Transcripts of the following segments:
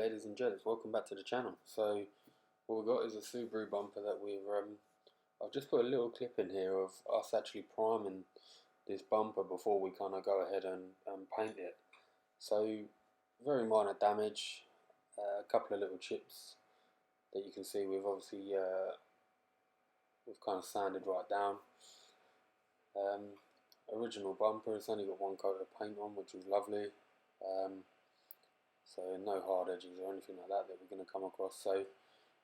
ladies and gents, welcome back to the channel. So what we've got is a Subaru bumper that I've just put a little clip in here of us actually priming this bumper before we kind of go ahead and paint it. So very minor damage, a couple of little chips that you can see we've obviously we've kind of sanded right down. Original bumper, it's only got one coat of paint on, which is lovely. So no hard edges or anything like that we're going to come across. So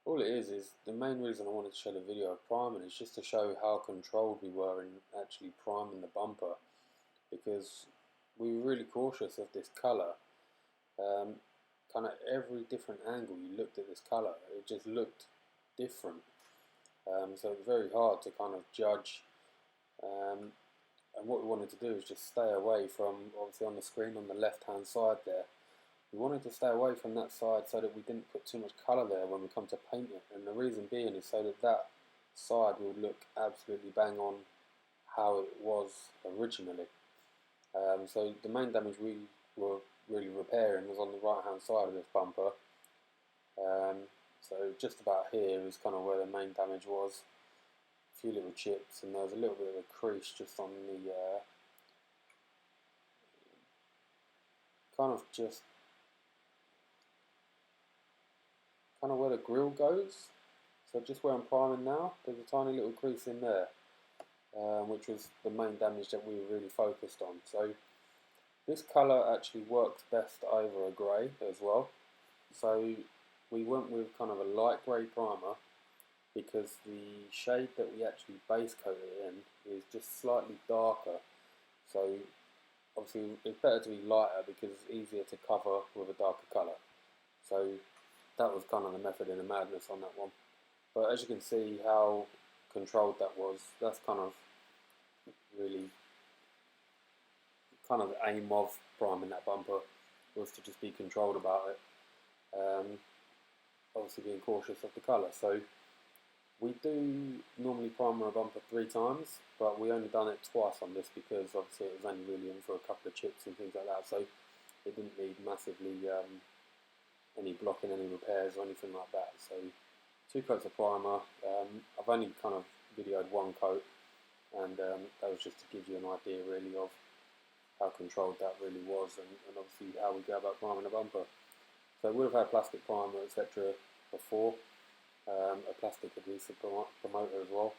all it is the main reason I wanted to show the video of priming is just to show how controlled we were in actually priming the bumper, because we were really cautious of this colour. Kind of every different angle you looked at this colour, it just looked different. So it's very hard to kind of judge. And what we wanted to do is just stay away from, obviously on the screen on the left hand side there, we wanted to stay away from that side so that we didn't put too much colour there when we come to paint it. And the reason being is so that that side will look absolutely bang on how it was originally. So the main damage we were really repairing was on the right hand side of this bumper. So just about here is kind of where the main damage was. A few little chips, and there was a little bit of a crease just on the kind of where the grill goes. So just where I'm priming now, there's a tiny little crease in there, which was the main damage that we were really focused on. So this colour actually works best over a grey as well. So we went with kind of a light grey primer, because the shade that we actually base coat it in is just slightly darker. So obviously it's better to be lighter because it's easier to cover with a darker colour. So that was kind of the method in the madness on that one. But as you can see how controlled that was, that's kind of really kind of the aim of priming that bumper, was to just be controlled about it. Obviously being cautious of the colour. So we do normally primer a bumper 3 times, but we only done it twice on this because obviously it was only really in for a couple of chips and things like that, so it didn't need massively any blocking, any repairs or anything like that. So 2 coats of primer. I've only kind of videoed 1 coat, and that was just to give you an idea really of how controlled that really was, and obviously how we go about priming a bumper. So we would have had plastic primer, etc. before. A plastic adhesive promoter as well,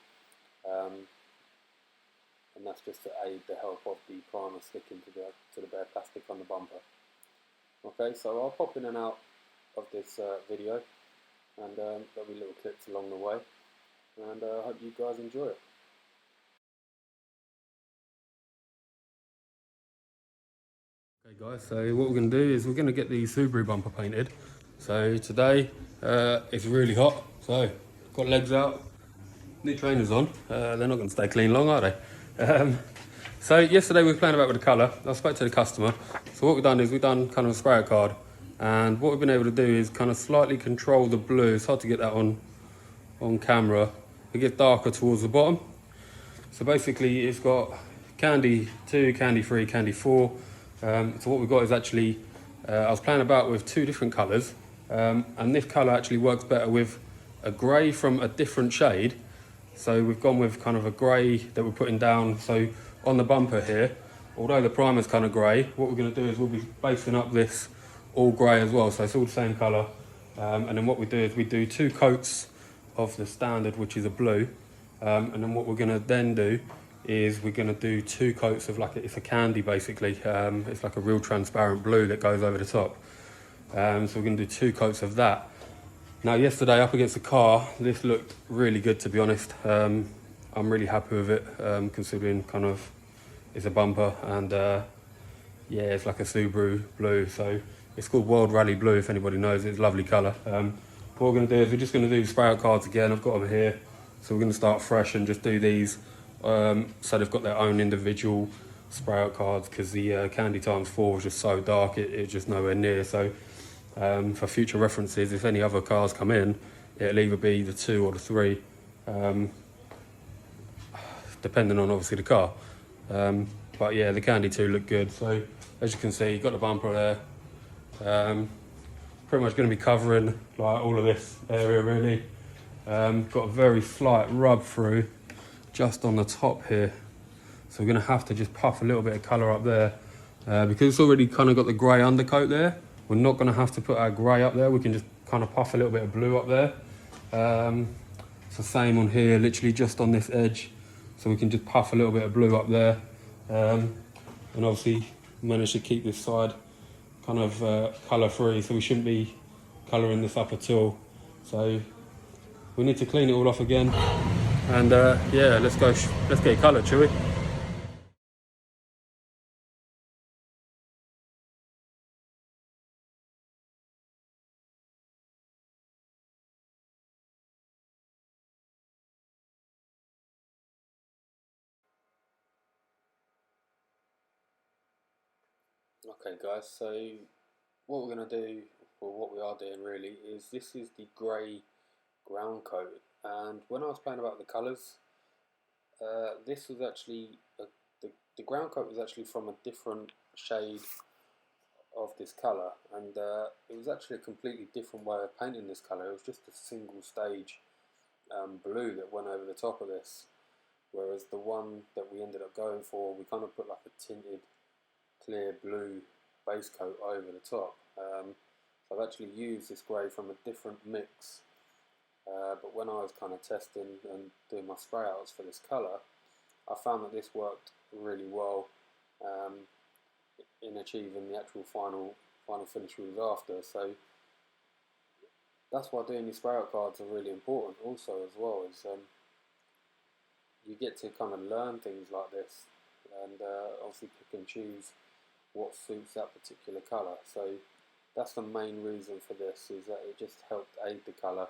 and that's just to aid the help of the primer sticking to the bare plastic on the bumper. Okay, so I'll pop in and out of this video, and there'll be little clips along the way, and I hope you guys enjoy it. Okay guys, so what we're going to do is we're going to get the Subaru bumper painted. So today it's really hot, so got legs out, new trainers on. They're not going to stay clean long, are they? So yesterday we were playing about with the colour. I spoke to the customer. So what we've done is we've done kind of a sprayer card, and what we've been able to do is kind of slightly control the blue. It's hard to get that on camera. It gets darker towards the bottom. So basically it's got candy 2, candy 3, candy 4. So what we've got is actually, I was playing about with 2 different colours, and this colour actually works better with a grey from a different shade. So we've gone with kind of a grey that we're putting down. So on the bumper here, although the primer's kind of grey, what we're going to do is we'll be basing up this all grey as well. So it's all the same colour. And then what we do is we do 2 coats of the standard, which is a blue. And then what we're going to then do is we're going to do 2 coats of it's a candy basically. It's like a real transparent blue that goes over the top. So we're going to do 2 coats of that. Now yesterday up against the car, this looked really good, to be honest. I'm really happy with it, considering kind of it's a bumper, and yeah, it's like a Subaru blue. So it's called World Rally Blue, if anybody knows. It's a lovely colour. What we're going to do is we're just going to do spray out cards again. I've got them here, so we're going to start fresh and just do these. So they've got their own individual spray out cards, because the Candy x4 was just so dark, it's just nowhere near. So for future references, if any other cars come in, it'll either be the 2 or the 3, depending on obviously the car. But yeah, the Candy 2 looked good. So as you can see, you've got the bumper there. pretty much going to be covering like all of this area really. Got a very slight rub through just on the top here, so we're going to have to just puff a little bit of colour up there because it's already kind of got the grey undercoat there. We're not going to have to put our grey up there, we can just kind of puff a little bit of blue up there. It's the same on here, literally just on this edge, so we can just puff a little bit of blue up there, and obviously manage to keep this side kind of colour free, so we shouldn't be colouring this up at all. So we need to clean it all off again, and yeah, let's get it coloured, shall we? Okay guys, so what we're going to do, or what we are doing really, is this is the grey ground coat, and when I was playing about the colours, this was actually, the ground coat was actually from a different shade of this colour, and it was actually a completely different way of painting this colour. It was just a single stage blue that went over the top of this, whereas the one that we ended up going for, we kind of put like a tinted clear blue base coat over the top. So I've actually used this grey from a different mix, but when I was kind of testing and doing my spray outs for this colour, I found that this worked really well in achieving the actual final finish we was after. So that's why doing your spray out cards are really important also as well, is you get to kind of learn things like this, and obviously pick and choose what suits that particular colour. So that's the main reason for this, is that it just helped aid the colour.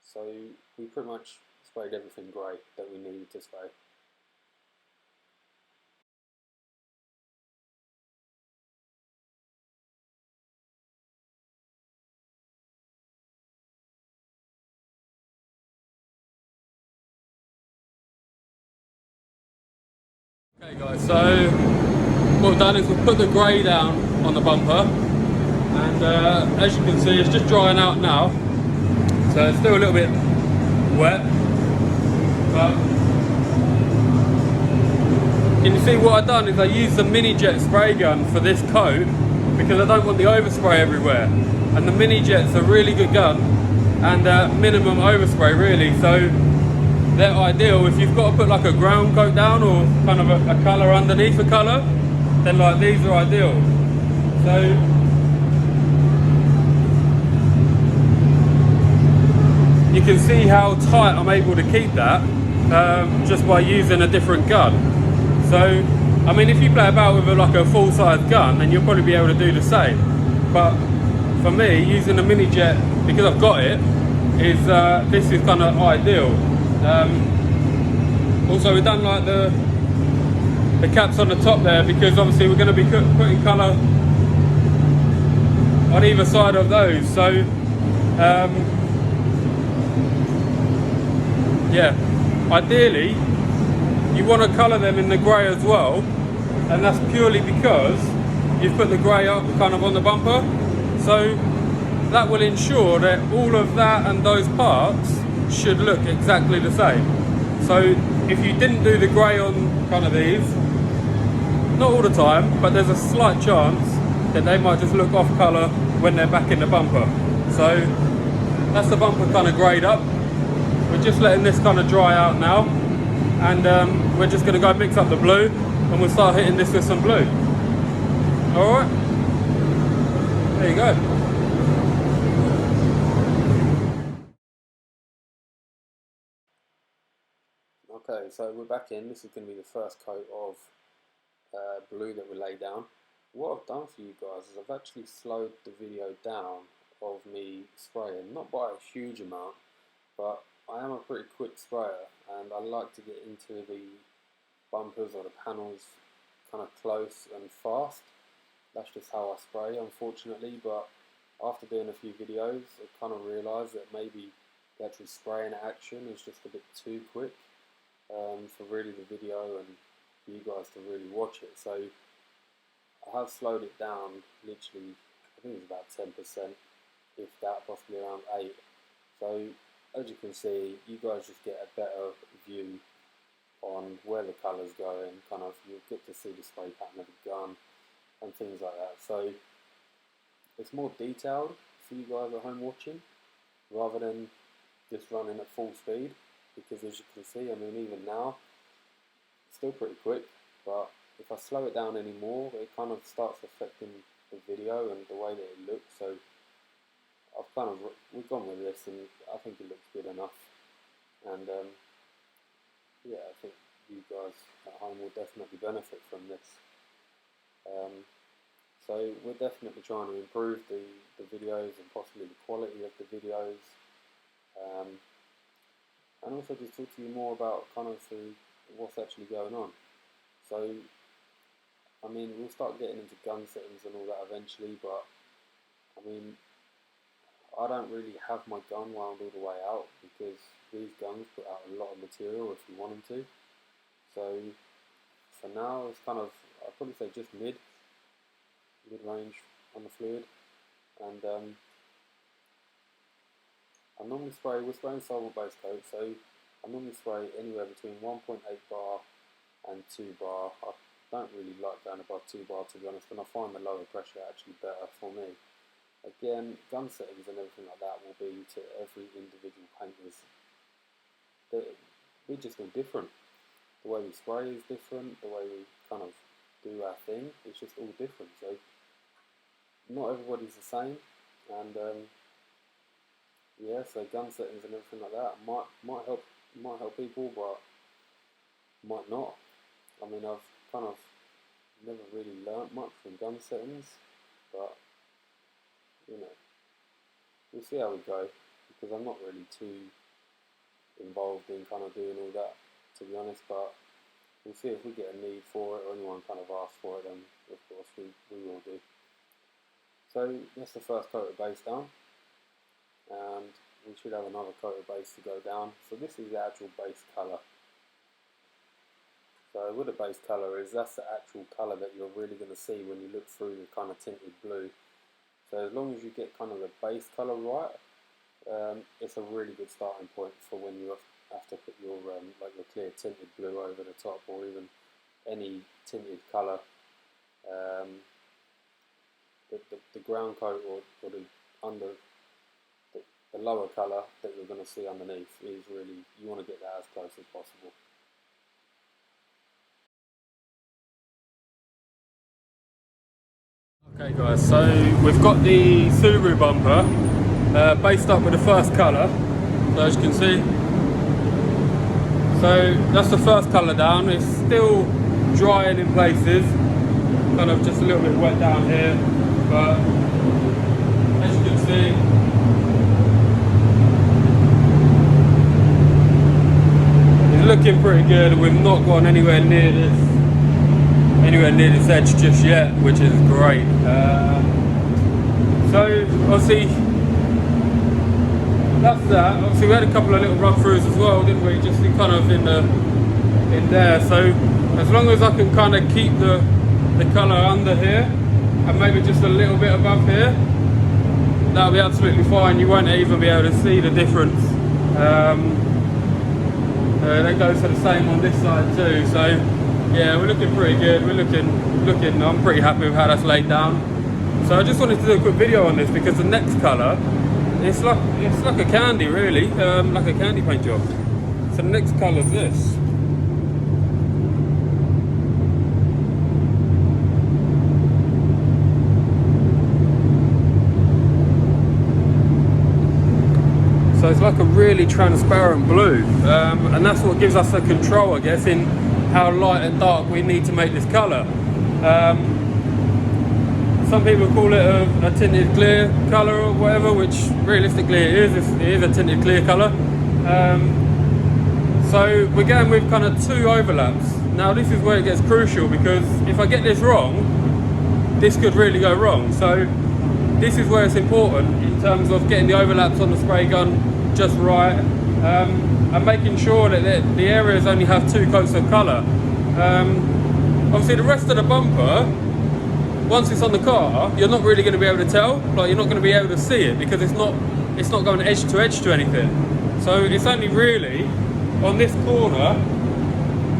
So we pretty much sprayed everything grey that we needed to spray. Okay guys, so what we've done is we've put the grey down on the bumper, and as you can see, it's just drying out now, so it's still a little bit wet, but can you see what I've done is I used the mini jet spray gun for this coat because I don't want the overspray everywhere, and the mini jet's a really good gun and minimum overspray really, so they're ideal if you've got to put like a ground coat down or kind of a colour underneath a colour. Then like these are ideal. So you can see how tight I'm able to keep that just by using a different gun. So I mean, if you play about with like a full-size gun, then you'll probably be able to do the same. But for me, using a mini jet, because I've got it, is this is kind of ideal. Also, we've done like the caps on the top there, because obviously we're going to be putting colour on either side of those. So yeah, ideally you want to colour them in the grey as well, and that's purely because you've put the grey up kind of on the bumper, so that will ensure that all of that and those parts should look exactly the same. So if you didn't do the grey on kind of these, not all the time, but there's a slight chance that they might just look off colour when they're back in the bumper. So that's the bumper kind of greyed up. We're just letting this kind of dry out now, and we're just going to go mix up the blue, and we'll start hitting this with some blue. Alright, there you go. Okay, so we're back in. This is going to be the first coat of blue that we lay down. What I've done for you guys is I've actually slowed the video down of me spraying, not by a huge amount, but I am a pretty quick sprayer, and I like to get into the bumpers or the panels kind of close and fast. That's just how I spray, unfortunately, but after doing a few videos, I kind of realised that maybe the actual spraying action is just a bit too quick for really the video and for you guys to really watch it. So I have slowed it down literally, I think it's about 10%, if that, possibly around 8. So as you can see, you guys just get a better view on where the colour's going, kind of you'll get to see the spray pattern of the gun and things like that. So it's more detailed for you guys at home watching, rather than just running at full speed, because as you can see, I mean, even now, it's still pretty quick, but if I slow it down anymore, it kind of starts affecting the video and the way that it looks. So we've gone with this, and I think it looks good enough. And yeah, I think you guys at home will definitely benefit from this. So we're definitely trying to improve the videos and possibly the quality of the videos, and also just talk to you more about kind of what's actually going on. So I mean, we'll start getting into gun settings and all that eventually, but I mean, I don't really have my gun wound all the way out, because these guns put out a lot of material if you want them to. So for now, it's kind of, I'd probably say just mid-range on the fluid. And I normally spray, we're spraying solvent base coat, so I normally spray anywhere between 1.8 bar and 2 bar. I don't really like going above 2 bar, to be honest, and I find the lower pressure actually better for me. Again, gun settings and everything like that will be to every individual painter's. We're just all different. The way we spray is different, the way we kind of do our thing, it's just all different. So not everybody's the same, and yeah, so gun settings and everything like that might help people, but might not. I mean, I've kind of never really learnt much from gun settings, but you know, we'll see how we go, because I'm not really too involved in kind of doing all that, to be honest, but we'll see if we get a need for it, or anyone kind of asks for it, then of course we will do. So that's the first coat of base down, and we should have another coat of base to go down. So this is the actual base colour. So what a base colour is, that's the actual colour that you're really going to see when you look through the kind of tinted blue. So as long as you get kind of the base colour right, it's a really good starting point for when you have to put your like your clear tinted blue over the top, or even any tinted colour. The ground coat, or the lower colour that you're going to see underneath is really, you want to get that as close as possible. Okay guys, so we've got the Subaru bumper based up with the first colour, so as you can see. So that's the first colour down. It's still drying in places, kind of just a little bit wet down here, but as you can see, it's looking pretty good. We've not gone anywhere near this edge just yet, which is great. So obviously that's that. Obviously we had a couple of little run throughs as well, didn't we? Just kind of in there. So as long as I can kind of keep the colour under here and maybe just a little bit above here, that'll be absolutely fine. You won't even be able to see the difference. That goes for the same on this side too. So yeah, we're looking pretty good. We're looking. I'm pretty happy with how that's laid down. So I just wanted to do a quick video on this, because the next colour, it's like a candy, really, like a candy paint job. So the next colour is this. So it's like a really transparent blue, and that's what gives us the control, I guess, in how light and dark we need to make this colour. Some people call it a tinted clear colour or whatever, which realistically it is a tinted clear colour. So we're going with kind of 2 overlaps. Now this is where it gets crucial, because if I get this wrong, this could really go wrong. So this is where it's important in terms of getting the overlaps on the spray gun just right, and making sure that the areas only have 2 coats of colour. Obviously the rest of the bumper, once it's on the car, you're not really going to be able to tell. Like, you're not going to be able to see it because it's not going edge to anything. So it's only really on this corner.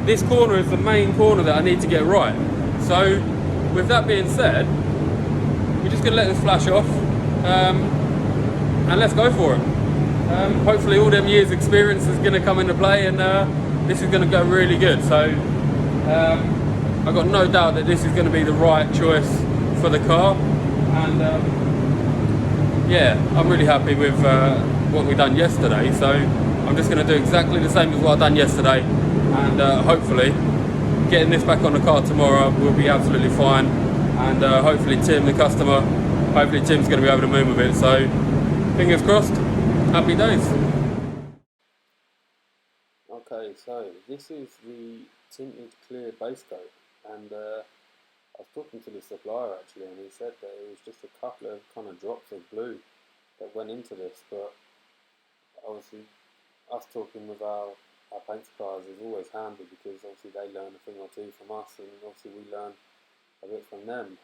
This corner is the main corner that I need to get right. So with that being said, we're just going to let this flash off and let's go for it. Hopefully all them years experience is going to come into play, and this is going to go really good. So I've got no doubt that this is going to be the right choice for the car, and yeah, I'm really happy with what we done yesterday. So I'm just going to do exactly the same as what I done yesterday, and hopefully getting this back on the car tomorrow will be absolutely fine, and hopefully Tim, the customer, hopefully Tim's going to be able to move with it. So fingers crossed, happy days. Okay, so this is the tinted clear base coat, and I was talking to the supplier actually, and he said that it was just a couple of kind of drops of blue that went into this, but obviously us talking with our paint suppliers is always handy, because obviously they learn a thing or two from us, and obviously we learn a bit from them.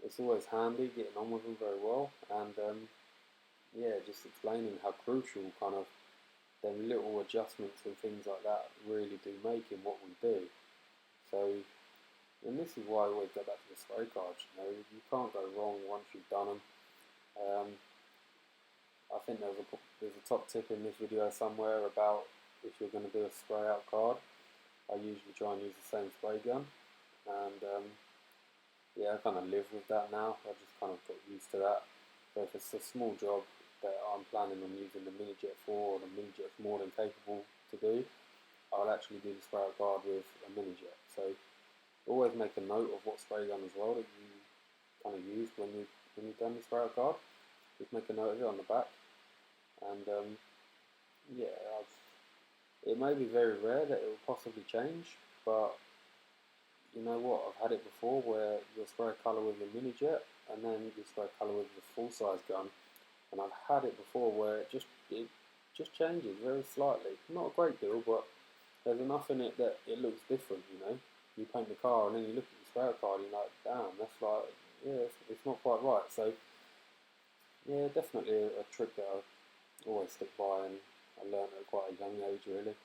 It's always handy getting on with them very well, and yeah, just explaining how crucial kind of them little adjustments and things like that really do make in what we do. So, and this is why I always go back to the spray cards. You know, you can't go wrong once you've done them. I think there's a top tip in this video somewhere about if you're going to do a spray out card. I usually try and use the same spray gun, and yeah, I kind of live with that now. I just kind of got used to that. So if it's a small job that I'm planning on using the Mini Jet for, or the Mini Jet's more than capable to do, I'll actually do the spray out card with a Mini Jet. So always make a note of what spray gun as well that you kind of used when you've done the spray out card. Just make a note of it on the back, and yeah, it may be very rare that it will possibly change, but you know what, I've had it before where you'll spray a colour with the Mini Jet and then you spray a colour with the full size gun, and I've had it before where it just changes very slightly. Not a great deal, but there's enough in it that it looks different. You know, you paint the car and then you look at the spray card and you're like, damn, that's like, yeah, it's not quite right. So yeah, definitely a trick that I always stick by, and I learned at quite a young age really.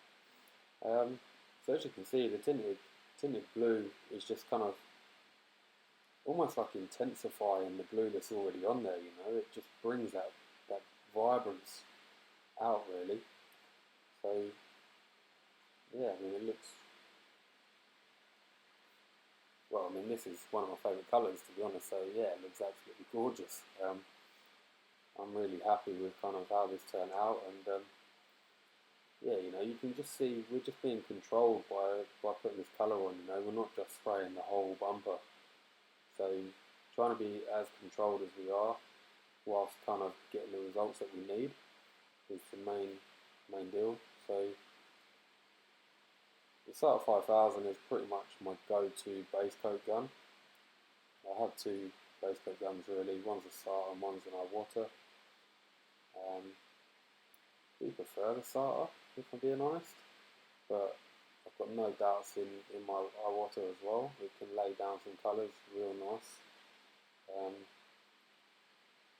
So as you can see, the tinted blue is just kind of almost like intensifying the blue that's already on there. You know, it just brings that vibrance out really. So yeah, I mean, it looks, well, I mean, this is one of my favourite colours, to be honest. So yeah, it looks absolutely gorgeous. I'm really happy with kind of how this turned out, and yeah, you know, you can just see we're just being controlled by putting this colour on. You know, we're not just spraying the whole bumper. So trying to be as controlled as we are, whilst kind of getting the results that we need, is the main deal. So the Subaru 5000 is pretty much my go-to base coat gun. I have two base coat guns really. One's a SATA and one's an Iwata. I do prefer the SATA, if I'm being honest, but I've got no doubts in my Iwata as well. It can lay down some colours real nice.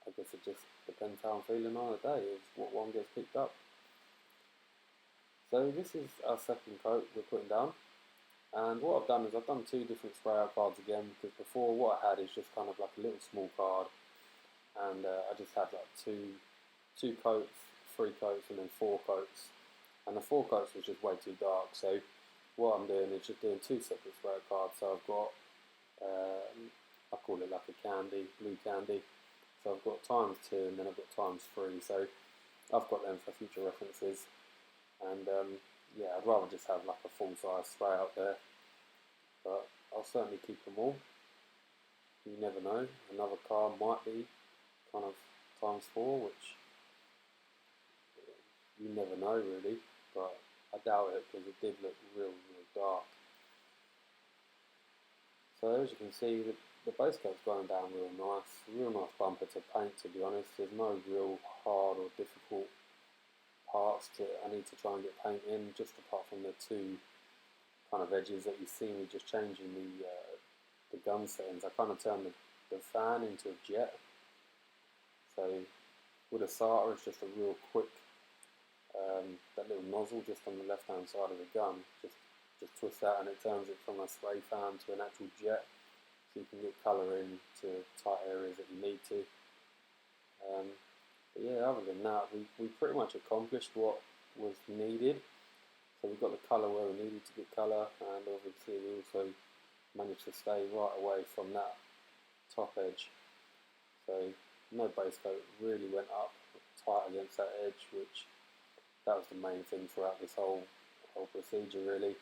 I guess it just depends how I'm feeling on the day, is what one gets picked up. So this is our second coat we're putting down, and what I've done is I've done two different spray out cards again, because before what I had is just kind of like a little small card, and I just had like two coats, 3 coats, and then 4 coats, and the 4 coats was just way too dark. So what I'm doing is just doing 2 separate spray out cards. So I've got I call it like a candy, blue candy. So I've got ×2 and then I've got ×3. So I've got them for future references. And yeah, I'd rather just have like a full size spray out there. But I'll certainly keep them all. You never know, another car might be kind of ×4, which you never know really, but I doubt it, because it did look real dark. So as you can see, the base coat's going down real nice bumper to paint, to be honest. There's no real hard or difficult parts I need to try and get paint in, just apart from the 2 kind of edges that you see me just changing the gun settings, I kind of turned the fan into a jet. So with a SATA, it's just a real quick, that little nozzle just on the left hand side of the gun, just twist that and it turns it from a spray fan to an actual jet, so you can get colour into tight areas that you need to. But yeah, other than that, we pretty much accomplished what was needed. So we got the colour where we needed to get colour, and obviously we also managed to stay right away from that top edge. So no base coat, really went up tight against that edge, which that was the main thing throughout this whole procedure really.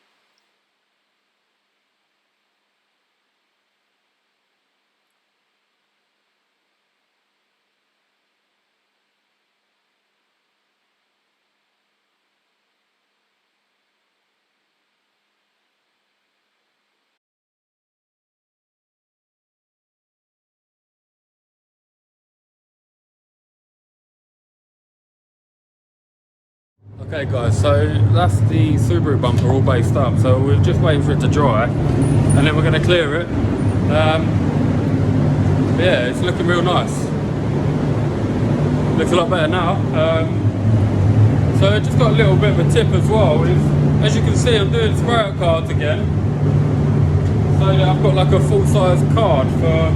Okay guys, so that's the Subaru bumper all based up, so we're just waiting for it to dry and then we're going to clear it. Yeah, it's looking real nice, looks a lot better now. So I just got a little bit of a tip as well, as you can see I'm doing spray out cards again. So yeah, I've got like a full size card for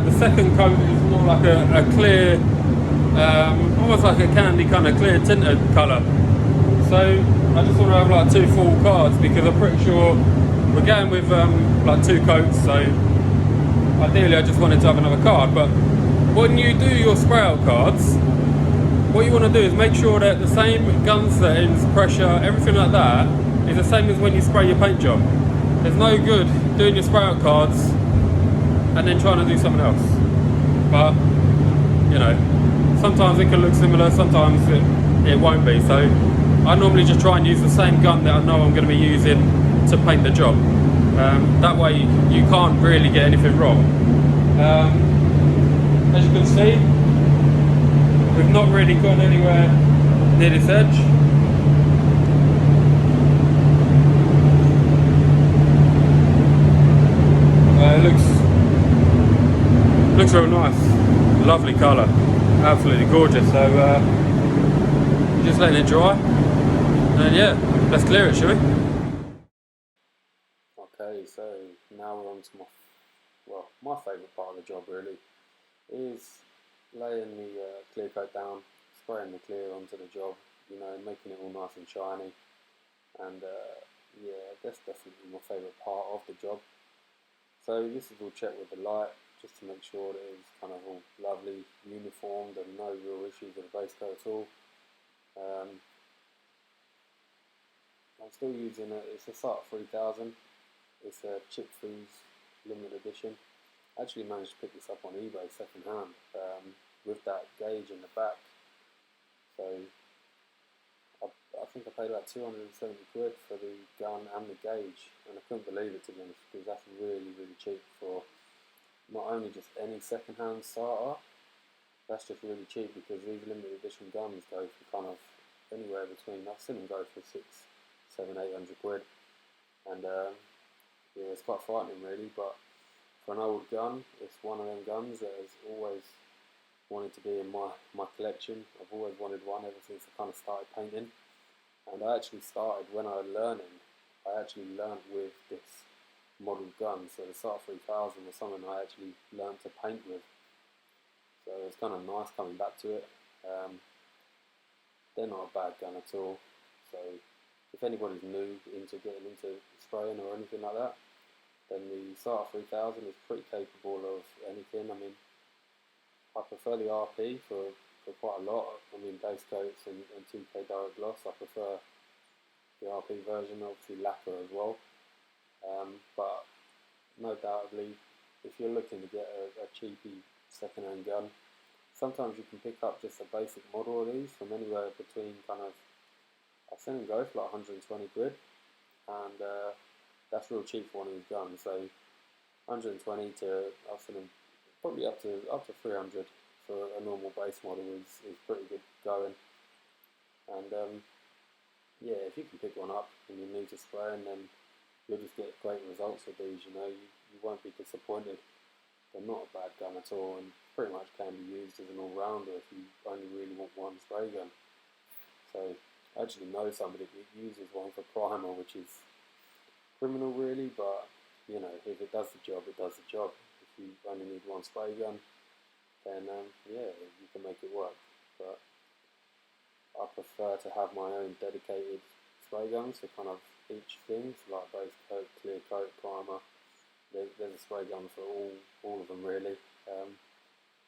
the second coat is more like a clear, almost like a candy kind of clear tinted colour. So I just want to have like 2 full cards because I'm pretty sure we're going with like 2 coats, so ideally I just wanted to have another card. But when you do your spray out cards, what you want to do is make sure that the same gun settings, pressure, everything like that is the same as when you spray your paint job. There's no good doing your spray out cards and then trying to do something else. But you know, sometimes it can look similar, sometimes it won't be. So I normally just try and use the same gun that I know I'm going to be using to paint the job. That way you can't really get anything wrong. As you can see, we've not really gone anywhere near this edge. It looks real nice, lovely colour, absolutely gorgeous. So just letting it dry, and yeah, let's clear it, shall we? Okay, so now we're on to my favourite part of the job really, is laying the clear coat down, spraying the clear onto the job, you know, making it all nice and shiny, and yeah, that's definitely my favourite part of the job. So this is all checked with the light, just to make sure that it's kind of all lovely, uniformed, and no real issues with the base coat at all. I'm still using it's a SATA 3000, it's a Chip Freeze limited edition. I actually managed to pick this up on eBay second hand, with that gauge in the back. So I think I paid about 270 quid for the gun and the gauge, and I couldn't believe it, to be honest, because that's really cheap for not only just any second hand SATA, that's just really cheap because these limited edition guns go for kind of anywhere between, I've seen them go for 600, 700, 800 quid, and yeah, it's quite frightening really. But for an old gun, it's one of them guns that has always wanted to be in my collection. I've always wanted one ever since I kind of started painting, and I actually started when I was learning. I actually learned with this model gun, so the SATA 3000 was something I actually learned to paint with. So it's kind of nice coming back to it. They're not a bad gun at all. So if anybody's new into getting into spraying or anything like that, then the SATA 3000 is pretty capable of anything. I mean, I prefer the RP for quite a lot. I mean, base coats and 2K direct gloss, I prefer the RP version, obviously lacquer as well. But no doubtly, if you're looking to get a cheapy second-hand gun, sometimes you can pick up just a basic model of these from anywhere between kind of, I've seen them go for like 120 quid, and that's real cheap for one of these guns. So 120 to, I've seen them probably up to 300 for a normal base model is pretty good going. And yeah, if you can pick one up and you're new to spraying, then you'll just get great results with these. You know, you won't be disappointed. They're not a bad gun at all, and pretty much can be used as an all-rounder if you only really want one spray gun. So I actually know somebody that uses one for primer, which is criminal really, but you know, if it does the job, it does the job. If you only need one spray gun, then yeah, you can make it work. But I prefer to have my own dedicated spray guns for kind of each thing, so like base coat, clear coat, primer. There's a spray gun for all of them really.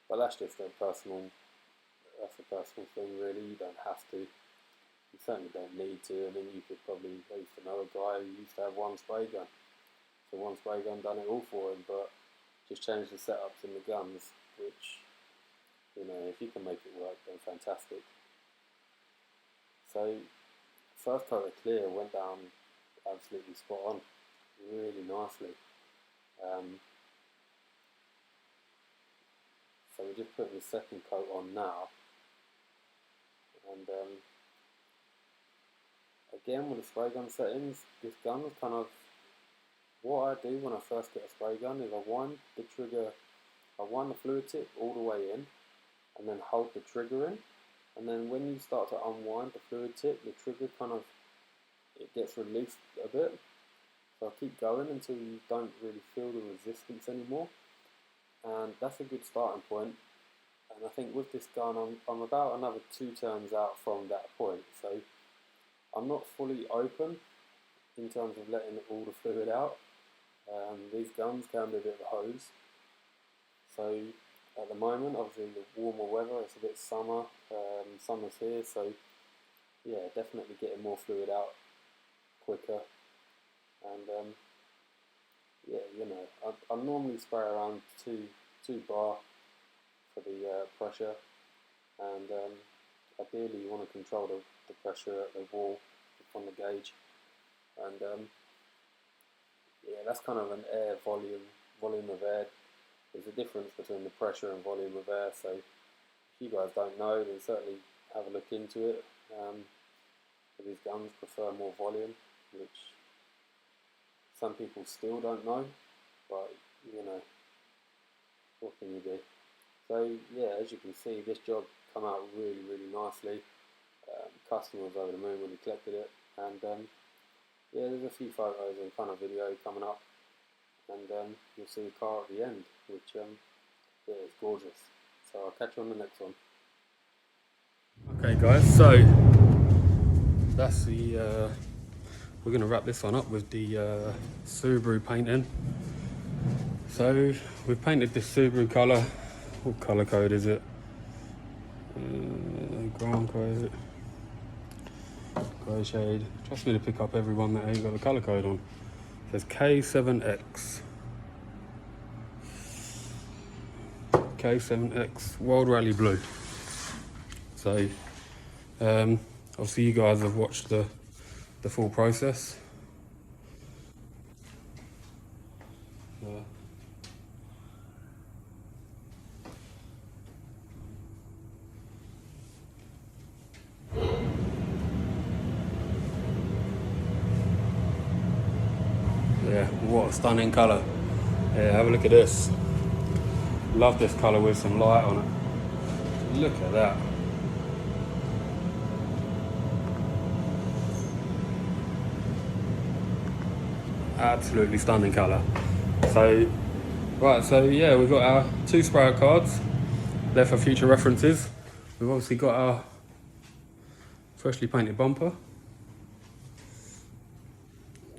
But that's just a personal thing really. You don't have to. You certainly don't need to. I mean, you could probably, I used to know a guy who used to have one spray gun. So one spray gun done it all for him, but just changed the setups in the guns, which, you know, if you can make it work, then fantastic. So, first coat of clear went down absolutely spot on, really nicely. So we're just putting the second coat on now, and again with the spray gun settings, this gun is kind of, what I do when I first get a spray gun is I wind the fluid tip all the way in, and then hold the trigger in, and then when you start to unwind the fluid tip, the trigger kind of, it gets released a bit. So I keep going until you don't really feel the resistance anymore, and that's a good starting point. And I think with this gun, I'm about another 2 turns out from that point, so I'm not fully open in terms of letting all the fluid out. These guns can be a bit of a hose. So at the moment, obviously in the warmer weather, it's a bit summer, summer's here, so yeah, definitely getting more fluid out quicker. And yeah, you know, I normally spray around 2 bar for the pressure, and ideally you want to control the pressure at the wall on the gauge, and yeah, that's kind of an air volume of air. There's a difference between the pressure and volume of air, so if you guys don't know, then certainly have a look into it. These guns prefer more volume, which some people still don't know, but you know, what can you do? So yeah, as you can see, this job come out really, really nicely. Customer was over the moon when he collected it, and yeah, there's a few photos and kind of video coming up, and you'll see the car at the end, which yeah, is gorgeous. So I'll catch you on the next one. Okay guys, so that's the we're going to wrap this one up with the Subaru painting. So we've painted this Subaru colour. What colour code is it? Ground code. Grey shade. Trust me to pick up everyone that ain't got the colour code on. It says K7X. K7X World Rally Blue. So obviously you guys have watched the full process. Yeah, what a stunning colour. Yeah, have a look at this. Love this colour with some light on it. Look at that. Absolutely stunning colour. So, right, so yeah, we've got our 2 sprayer cards there for future references. We've obviously got our freshly painted bumper.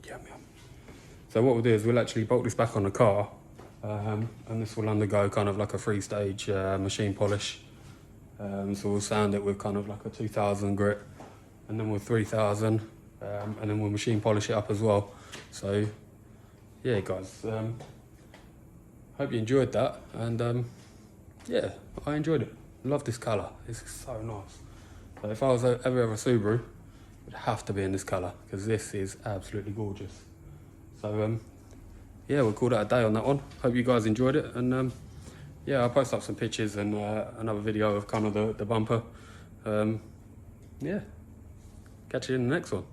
Yum, yum. So what we'll do is we'll actually bolt this back on the car, and this will undergo kind of like a 3-stage machine polish. So we'll sand it with kind of like a 2000 grit, and then with 3000, and then we'll machine polish it up as well. So yeah guys, hope you enjoyed that, and yeah, I enjoyed it. Love this colour, this is so nice. So if I was ever a Subaru, it would have to be in this colour, because this is absolutely gorgeous. So yeah, we'll call that a day on that one. Hope you guys enjoyed it, and yeah, I'll post up some pictures and another video of kind of the bumper. Yeah, catch you in the next one.